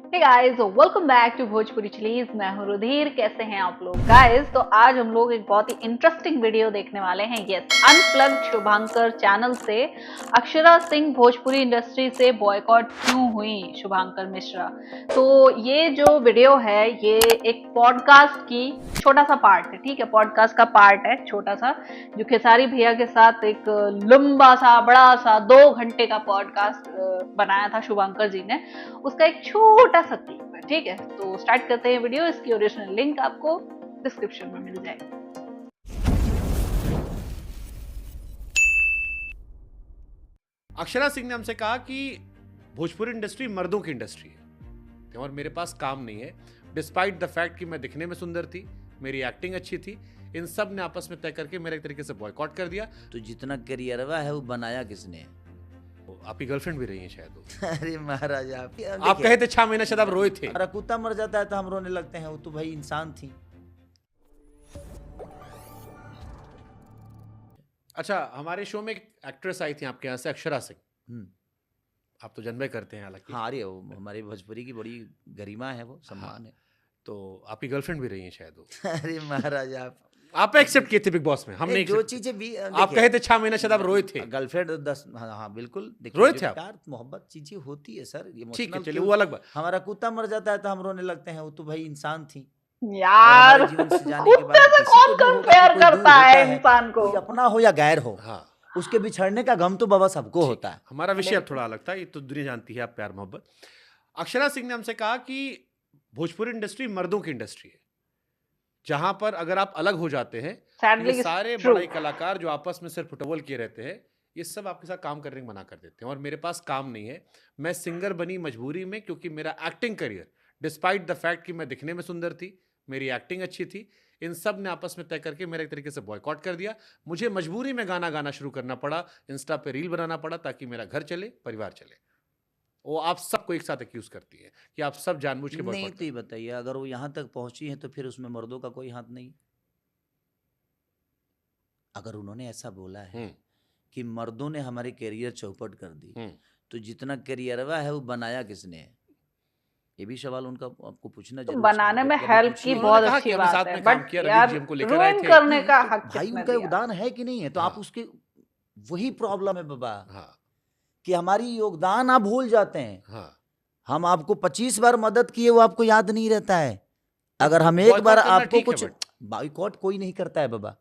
Hey guys, welcome back to Bhojpuri chillies. मैं हूं रुधिर। कैसे हैं आप लोग गाइस? तो आज हम लोग एक बहुत ही इंटरेस्टिंग वीडियो देखने वाले हैं। यस, अनप्लग्ड शुभांकर चैनल से अक्षरा सिंह भोजपुरी इंडस्ट्री से बॉयकॉट क्यों हुई शुभांकर मिश्रा। तो ये जो वीडियो है ये एक पॉडकास्ट की छोटा सा पार्ट है। ठीक है, पॉडकास्ट का पार्ट है छोटा सा, जो खेसारी भैया के साथ एक लंबा सा बड़ा सा 2 घंटे का पॉडकास्ट बनाया था शुभांकर जी ने। उसका एक छोटा सा क्लिप है। ठीक है, तो स्टार्ट करते हैं वीडियो। इसकी ओरिजिनल लिंक आपको डिस्क्रिप्शन में मिल जाएगी। अक्षरा सिंह ने हमसे कहा कि भोजपुरी इंडस्ट्री मर्दों की इंडस्ट्री है और मेरे पास काम नहीं है, डिस्पाइट द फैक्ट कि मैं दिखने में सुंदर थी, मेरी एक्टिंग अच्छी थी। इन सब ने आपस में तय करके मेरे एक तरीके से बॉयकॉट कर दिया। तो जितना करियरवा है वो बनाया किसने? आपकी गर्लफ्रेंड भी रही है शायद वो। अरे महाराज आप कहे थे 6 महीने शायद आप रोए थे। हमारा कुत्ता मर जाता है तो हम रोने लगते हैं, वो तो भाई इंसान थी। अच्छा, हमारे शो में एक एक्ट्रेस आई थी आपके यहाँ से, अक्षरा सिंह। आप तो जानबे करते हैं हालांकि। हाँ, अरे वो हमारी भोजपुरी की बड़ी गरिमा है, वो सम्मान है। तो आपकी गर्लफ्रेंड भी रही है शायद वो। अरे महाराज आप एक्सेप्ट किए थे बिग बॉस में, हमने जो चीजें भी आप कहे थे 6 महीने शायद आप रोए थे। गर्लफ्रेंड 10, हाँ बिल्कुल रोए थे आप? प्यार मोहब्बत चीजें होती है सर, ठीक है, चलिए वो अलग बात। हमारा कुत्ता मर जाता है तो हम रोने लगते हैं, वो तो भाई इंसान थी यार, जीवन से जाने के बाद कुत्ते से कौन कंपेयर करता है इंसान को? अपना हो या गैर हो, हाँ, उसके बिछड़ने का गम तो बाबा सबको होता है। हमारा विषय अब थोड़ा अलग था, ये तो दुनिया जानती है आप प्यार मोहब्बत। अक्षरा सिंह ने हमसे कहा कि भोजपुरी इंडस्ट्री मर्दों की इंडस्ट्री है, जहां पर अगर आप अलग हो जाते हैं Sadly, ये सारे it's true. बड़े कलाकार जो आपस में सिर्फ फुटबॉल किए रहते हैं, ये सब आपके साथ काम करने को मना कर देते हैं। और मेरे पास काम नहीं है, मैं सिंगर बनी मजबूरी में, क्योंकि मेरा acting career, despite the fact कि मैं दिखने में सुंदर थी, मेरी एक्टिंग अच्छी थी, इन सब ने आपस में तय करके मेरे एक तरीके से बॉयकॉट कर दिया। मुझे मजबूरी में गाना गाना शुरू करना पड़ा, इंस्टा पे रील बनाना पड़ा, ताकि मेरा घर चले, परिवार चले। वो आप सबको एक साथ एक्यूज करती है कि आप सब जानबूझ के नहीं, बॉयकॉट तो ये बताइए, अगर वो यहाँ तक पहुंची है तो फिर उसमें मर्दों का कोई हाथ नहीं? अगर उन्होंने ऐसा बोला है कि मर्दों ने हमारे करियर चौपट कर दी, तो जितना करियरवा है वो बनाया किसने है? ये भी सवाल उनका आपको पूछना तो जरूर बनाने में चाहिए। हेल्प की बहुत कहा अच्छी कि हमें बात साथ है, में काम बट किया, रवि यार जी हमको लेकर आए रुइन थे। करने का नहीं, हक तो भाई किसने उनका दिया? योगदान है कि नहीं है, तो हाँ। आप उसके वही प्रॉब्लम है बाबा, हाँ, कि हमारी योगदान आप भूल जाते हैं। हाँ। हम आपको 25 बार मदद किए, वो आपको याद नहीं रहता है। अगर हम एक बॉयकॉट बार करना आपको ठीक है, कुछ, बट बॉयकॉट कोई नहीं करता है बाबा।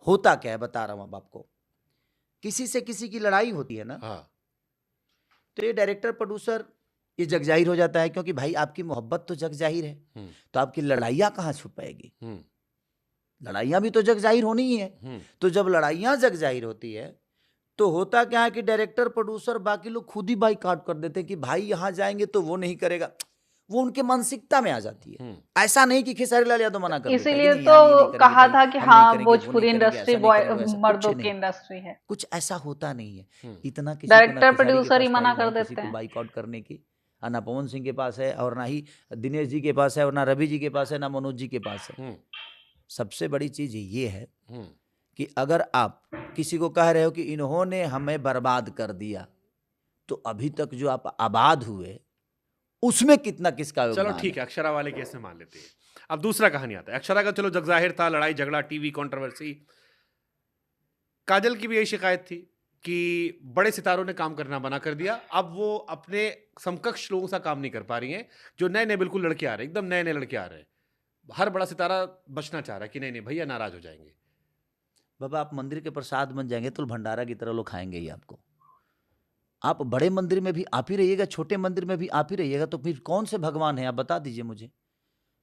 होता क्या है बता रहा हूं अब आपको। किसी से किसी की लड़ाई होती है ना, हाँ, तो ये डायरेक्टर प्रोड्यूसर ये जग जाहिर हो जाता है, क्योंकि भाई आपकी मोहब्बत तो जग जाहिर है, तो आपकी लड़ाइयाँ कहाँ छुपाएगी? लड़ाइयाँ भी तो जग जाहिर होनी ही है। तो जब लड़ाइयाँ जग जाहिर होती है तो होता क्या है कि डायरेक्टर प्रोड्यूसर बाकी लोग खुद ही बाइकआउट कर देते हैं कि भाई यहाँ जाएंगे तो वो नहीं करेगा। वो उनके मानसिकता में आ जाती है। ऐसा नहीं कि खेसारी लाल यादव मना कर देता है कि इसीलिए नहीं यार, ये नहीं तो करेंगे कहा भाई, था कि हम नहीं हाँ, करेंगे, वो भोजपुरी नहीं करेंगे, इंडस्ट्री ऐसा नहीं करेंगे, वैसा कुछ मर्दों की नहीं। इंडस्ट्री है। कुछ ऐसा होता नहीं है। इतना किसी को ना डायरेक्टर खेसारी के प्रोड्यूसर ही पास मना टाइम कर है किसी देते को हैं। बाइकआउट करने की, ना पवन सिंह के पास है, और ना ही दिनेश जी के पास है, और ना रवि जी के पास है, ना मनोज जी के पास है। सबसे बड़ी चीज ये है कि अगर आप किसी को कह रहे हो कि इन्होंने हमें बर्बाद कर दिया, तो अभी तक जो आप आबाद हुए उसमें कितना किसका योगदान चलो ठीक है, अक्षरा वाले केस में मान लेते हैं। अब दूसरा कहानी आता है। अक्षरा का चलो जग जाहिर था, लड़ाई झगड़ा, टीवी कंट्रोवर्सी। काजल की भी यही शिकायत थी कि बड़े सितारों ने काम करना मना कर दिया। अब वो अपने समकक्ष लोगों से काम नहीं कर पा रही हैं, जो नए नए बिल्कुल लड़के आ रहे हैं, एकदम नए नए लड़के आ रहे हैं। हर बड़ा सितारा बचना चाह रहा है कि नहीं नहीं भैया नाराज हो जाएंगे। बाबा आप मंदिर के प्रसाद बन जाएंगे तो भंडारा की तरह लोग खाएंगे ही आपको। आप बड़े मंदिर में भी आप ही रहिएगा, छोटे मंदिर में भी आप ही रहिएगा, तो फिर कौन से भगवान है आप बता दीजिए मुझे।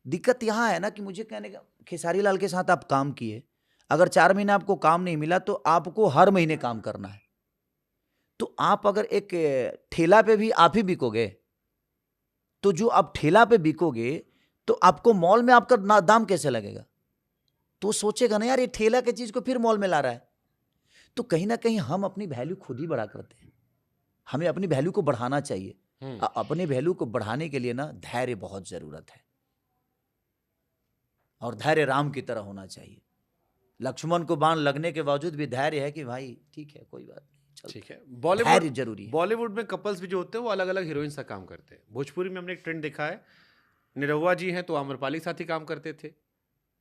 दिक्कत यहाँ है ना कि मुझे कहने का, खेसारी लाल के साथ आप काम किए, अगर 4 महीने आपको काम नहीं मिला तो आपको हर महीने काम करना है। तो आप अगर एक ठेला पे भी आप ही बिकोगे, तो जो आप ठेला पे बिकोगे तो आपको मॉल में आपका दाम कैसे लगेगा? तो सोचेगा ना यार, ये ठेला की चीज को फिर मॉल में ला रहा है। तो कहीं ना कहीं हम अपनी वैल्यू खुद ही बढ़ा करते हैं। हमें अपनी वैल्यू को बढ़ाना चाहिए। अपने वैल्यू को बढ़ाने के लिए ना धैर्य बहुत जरूरत है, और धैर्य राम की तरह होना चाहिए। लक्ष्मण को बाण लगने के बावजूद भी धैर्य है कि भाई ठीक है, कोई बात नहीं, चलता ठीक है। धैर्य बॉलीवुड जरूरी है। बॉलीवुड में कपल्स भी जो होते हैं वो अलग अलग हीरोइंस का काम करते हैं। भोजपुरी में हमने एक ट्रेंड देखा है, निरहुआ जी हैं तो आम्रपाली के साथ ही काम करते थे,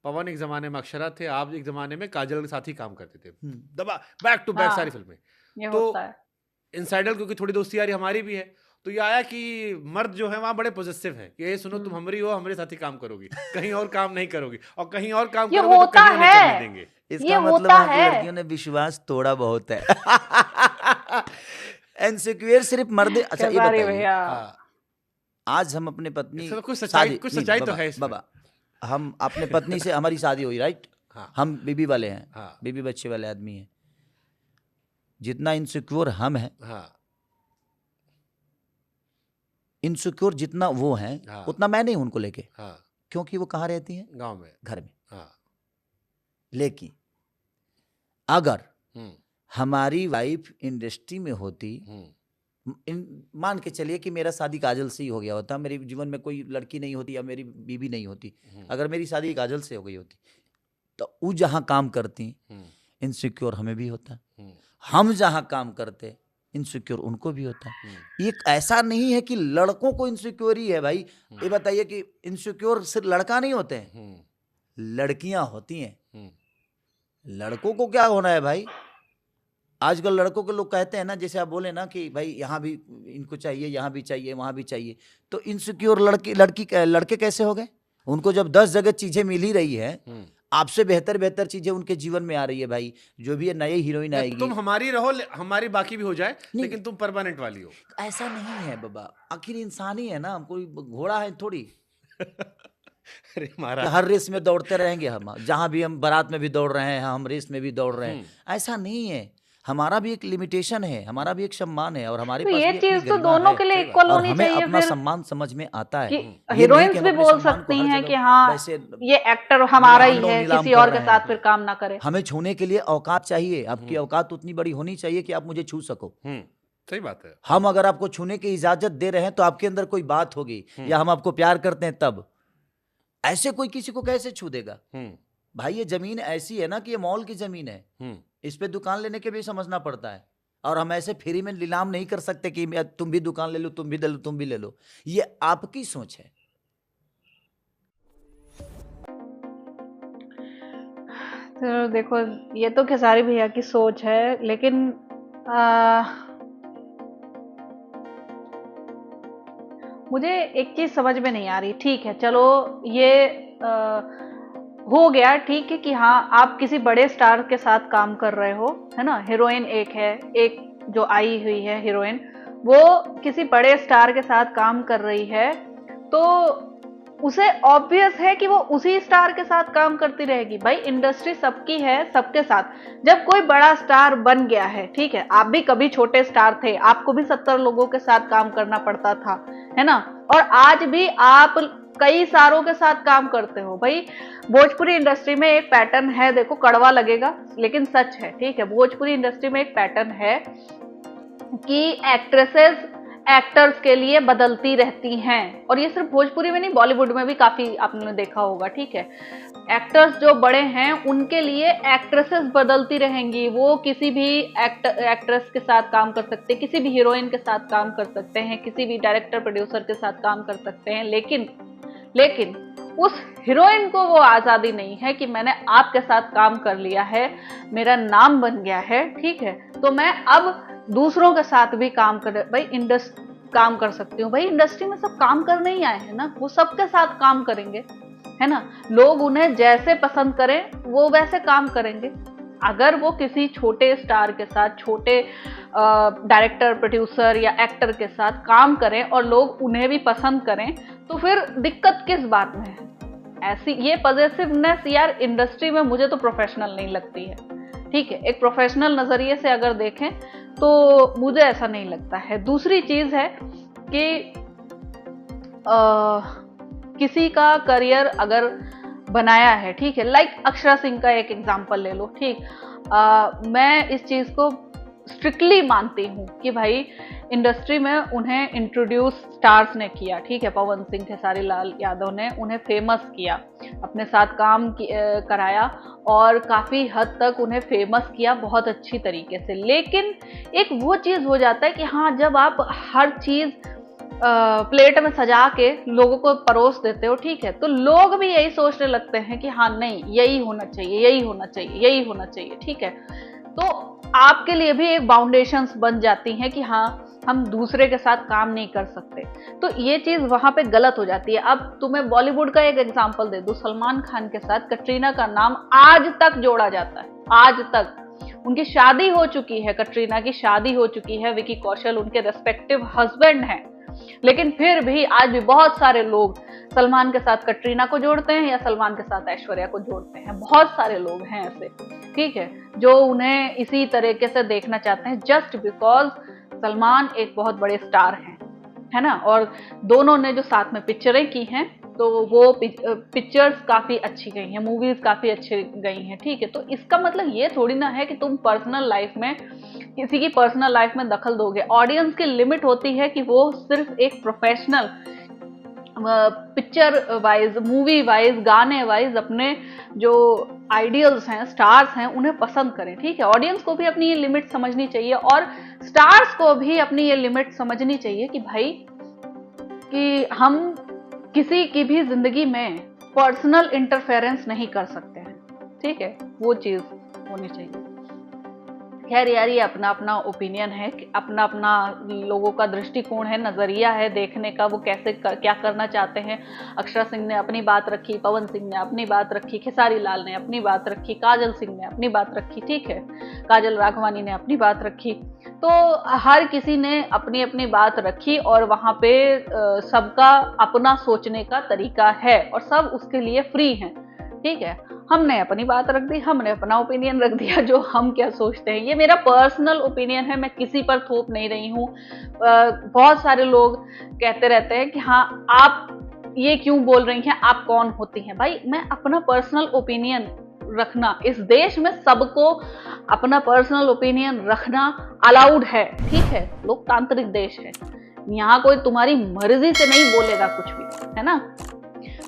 पवन एक जमाने में अक्षरा थे, आप एक जमाने में काजल के साथ ही काम करते थे, दबा बैक टू बैक सारी हाँ फिल्में। ये तो होता है। इनसाइडर क्योंकि थोड़ी दोस्ती यारी हमारी भी है, तो ये आया कि मर्द जो है वहाँ बड़े पॉजिटिव है कि ये सुनो तुम हमारी हो, हमारे साथ ही काम करोगी, कहीं और काम नहीं करोगी, और कहीं और काम ये करोगे तो होता कहीं और नहीं है। करने देंगे। इसका ये मतलब होता है कि है। लड़कियों ने विश्वास तोड़ा बहुत है। इनसिक्योर सिर्फ मर्दे। अच्छा ये खेसारी बताइए, भैया। हाँ, आज हम अपने पत्नी इसमें कुछ शादी कुछ नहीं, सच्चाई तो बाबा, है इसमें। बाबा, हम अपने पत्नी से हमारी शादी हुई, राइट? हाँ हम बीबी वाले हैं, हाँ बीबी बच्चे वाले आदमी हैं। जितना इनसिक्योर हम हैं, हाँ इनसिक्योर जितना वो हैं, हाँ उतना मैं नहीं हूं उनको लेके, हाँ, क्योंकि वो कहाँ रहती हैं? गांव में। घर में। हाँ। लेकिन अगर हम्म हमारी वाइफ इंडस्ट्री में होती, मान के चलिए कि मेरा शादी काजल से ही हो गया होता, मेरे जीवन में कोई लड़की नहीं होती या मेरी बीवी नहीं होती, अगर मेरी शादी काजल से हो गई होती, तो वो जहाँ काम करती इनसिक्योर हमें भी होता, हम जहाँ काम करते इनसिक्योर उनको भी होता। ये ऐसा नहीं है कि लड़कों को इनसिक्योर ही है भाई। ये बताइए कि इनसिक्योर सिर्फ लड़का नहीं होते हैं, लड़कियां होती हैं। लड़कों को क्या होना है भाई? आजकल लड़कों के लोग कहते हैं ना, जैसे आप बोले ना कि भाई यहाँ भी इनको चाहिए, यहाँ भी चाहिए, वहाँ भी चाहिए, तो इनसिक्योर लड़के कैसे हो गए? उनको जब 10 जगह चीजें मिल ही रही है, आपसे बेहतर बेहतर चीजें उनके जीवन में आ रही है भाई। जो भी ये नई हीरोइन आएगी, तुम हमारी रहो, हमारी बाकी भी हो जाए, लेकिन तुम परमानेंट वाली हो। ऐसा नहीं है बाबा, आखिर इंसान ही है ना, कोई घोड़ा है थोड़ी। अरे महाराज, हर रेस में दौड़ते रहेंगे हम, जहां भी हम बारात में भी दौड़ रहे हैं, हम रेस में भी दौड़ रहे हैं, ऐसा नहीं है। हमारा भी एक लिमिटेशन है, हमारा भी एक सम्मान है, और हमारे तो पास ये भी अपनी चीज तो गरिमा दोनों है, के लिए सही बात। इक्वल और होनी हमें चाहिए अपना फिर सम्मान समझ में आता है। कि ये नहीं हीरोइंस कि हम भी अपने बोल सम्मान को सकती हर हैं जगह कि हाँ वैसे ये एक्टर हमारा ही नीलाम है, नीलाम किसी कर और के रहे साथ हैं। फिर काम ना करे। हमें छूने के लिए औकात चाहिए, आपकी औकात उतनी बड़ी होनी चाहिए कि आप मुझे छू सको। सही बात है। हम अगर आपको छूने की इजाजत दे रहे हैं तो आपके अंदर कोई बात होगी, या हम आपको प्यार करते हैं तब। ऐसे कोई किसी को कैसे छू देगा भाई? ये जमीन ऐसी है ना कि ये मॉल की जमीन है, इस पे दुकान लेने के भी समझना पड़ता है, और हम ऐसे फ्री में नीलाम नहीं कर सकते कि तुम भी दुकान ले लो, तुम भी ले लो, तुम भी ले लो। ये आपकी सोच है। तो देखो, ये तो खेसारी भैया की सोच है, लेकिन मुझे एक चीज समझ में नहीं आ रही। ठीक है, चलो ये हो गया, ठीक है कि हाँ आप किसी बड़े स्टार के साथ काम कर रहे हो, है ना। हीरोइन एक है, एक जो आई हुई है हीरोइन, वो किसी बड़े स्टार के साथ काम कर रही है, तो उसे ऑब्वियस है कि वो उसी स्टार के साथ काम करती रहेगी। भाई इंडस्ट्री सबकी है, सबके साथ। जब कोई बड़ा स्टार बन गया है, ठीक है, आप भी कभी छोटे स्टार थे, आपको भी 70 लोगों के साथ काम करना पड़ता था, है ना। और आज भी आप कई सारों के साथ काम करते हो। भाई भोजपुरी इंडस्ट्री में एक पैटर्न है, देखो कड़वा लगेगा लेकिन सच है, ठीक है। भोजपुरी इंडस्ट्री में एक पैटर्न है कि एक्ट्रेसेस एक्टर्स के लिए बदलती रहती हैं, और ये सिर्फ भोजपुरी में नहीं, बॉलीवुड में भी काफी आपने देखा होगा, ठीक है। एक्टर्स जो बड़े हैं उनके लिए एक्ट्रेसेस बदलती रहेंगी, वो किसी भी एक्ट्रेस के साथ काम कर सकते हैं, किसी भी हीरोइन के साथ काम कर सकते हैं, किसी भी डायरेक्टर प्रोड्यूसर के साथ काम कर सकते हैं, लेकिन उस हीरोइन को वो आज़ादी नहीं है कि मैंने आपके साथ काम कर लिया है, मेरा नाम बन गया है, ठीक है, तो मैं अब दूसरों के साथ भी काम कर सकती हूँ। भाई इंडस्ट्री में सब काम करने ही आए हैं ना, वो सबके साथ काम करेंगे, है ना। लोग उन्हें जैसे पसंद करें वो वैसे काम करेंगे। अगर वो किसी छोटे स्टार के साथ, छोटे डायरेक्टर प्रोड्यूसर या एक्टर के साथ काम करें और लोग उन्हें भी पसंद करें, तो फिर दिक्कत किस बात में है? ऐसी ये पॉजिटिवनेस यार इंडस्ट्री में मुझे तो प्रोफेशनल नहीं लगती है, ठीक है। एक प्रोफेशनल नजरिए से अगर देखें तो मुझे ऐसा नहीं लगता है। दूसरी चीज है कि किसी का करियर अगर बनाया है, ठीक है, लाइक अक्षरा सिंह का एक एग्जांपल ले लो, ठीक। मैं इस चीज को स्ट्रिक्टली मानती हूँ कि भाई इंडस्ट्री में उन्हें इंट्रोड्यूस स्टार्स ने किया, ठीक है, पवन सिंह, खेसारी लाल यादव ने उन्हें फेमस किया, अपने साथ काम कराया और काफ़ी हद तक उन्हें फेमस किया बहुत अच्छी तरीके से। लेकिन एक वो चीज़ हो जाता है कि हाँ, जब आप हर चीज़ प्लेट में सजा के लोगों को परोस देते हो, ठीक है, तो लोग भी यही सोचने लगते हैं कि हाँ नहीं, यही होना चाहिए, यही होना चाहिए, यही होना चाहिए, ठीक है। तो आपके लिए भी एक बाउंडेशंस बन जाती हैं कि हाँ, हम दूसरे के साथ काम नहीं कर सकते, तो ये चीज वहां पे गलत हो जाती है। अब तुम्हें बॉलीवुड का एक एग्जांपल दे दूं, सलमान खान के साथ कटरीना का नाम आज तक जोड़ा जाता है, आज तक। उनकी शादी हो चुकी है, कटरीना की शादी हो चुकी है, विकी कौशल उनके रेस्पेक्टिव हस्बैंड हैं, लेकिन फिर भी आज भी बहुत सारे लोग सलमान के साथ कटरीना को जोड़ते हैं या सलमान के साथ ऐश्वर्या को जोड़ते हैं। बहुत सारे लोग हैं ऐसे, ठीक है, जो उन्हें इसी तरीके से देखना चाहते हैं जस्ट बिकॉज सलमान एक बहुत बड़े स्टार हैं, है ना। और दोनों ने जो साथ में पिक्चरें की हैं, तो वो पिक्चर्स काफ़ी अच्छी गई हैं, मूवीज़ काफ़ी अच्छी गई हैं, ठीक है। तो इसका मतलब ये थोड़ी ना है कि तुम पर्सनल लाइफ में किसी की पर्सनल लाइफ में दखल दोगे। ऑडियंस की लिमिट होती है कि वो सिर्फ एक professional picture wise, movie wise, गाने वाइज अपने जो आइडियल्स हैं, स्टार्स हैं, उन्हें पसंद करें, ठीक है। ऑडियंस को भी अपनी ये लिमिट समझनी चाहिए और स्टार्स को भी अपनी ये लिमिट समझनी चाहिए कि भाई, कि हम किसी की भी जिंदगी में पर्सनल इंटरफेरेंस नहीं कर सकते हैं, ठीक है, वो चीज होनी चाहिए। खैर यार, ये अपना अपना ओपिनियन है, अपना अपना लोगों का दृष्टिकोण है, नजरिया है देखने का, वो कैसे क्या करना चाहते हैं। अक्षरा सिंह ने अपनी बात रखी, पवन सिंह ने अपनी बात रखी, खेसारी लाल ने अपनी बात रखी, काजल सिंह ने अपनी बात रखी, ठीक है, काजल राघवानी ने अपनी बात रखी। तो हर किसी ने अपनी अपनी बात रखी और वहाँ पे सबका अपना सोचने का तरीका है और सब उसके लिए फ्री हैं, ठीक है। हमने अपनी बात रख दी, हमने अपना ओपिनियन रख दिया, जो हम क्या सोचते हैं। ये मेरा पर्सनल ओपिनियन है, मैं किसी पर थोप नहीं रही हूँ। बहुत सारे लोग कहते रहते हैं कि हाँ, आप ये क्यों बोल रही हैं, आप कौन होती हैं। भाई, मैं अपना पर्सनल ओपिनियन रखना, इस देश में सबको अपना पर्सनल ओपिनियन रखना अलाउड है, ठीक है, लोकतांत्रिक देश है, यहाँ कोई तुम्हारी मर्जी से नहीं बोलेगा कुछ भी, है ना।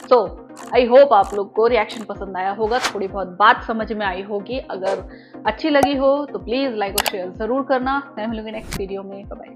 सो आई होप आप लोग को रिएक्शन पसंद आया होगा, थोड़ी बहुत बात समझ में आई होगी। अगर अच्छी लगी हो तो प्लीज लाइक और शेयर जरूर करना। मैं मिलूंगी नेक्स्ट वीडियो में। Bye bye.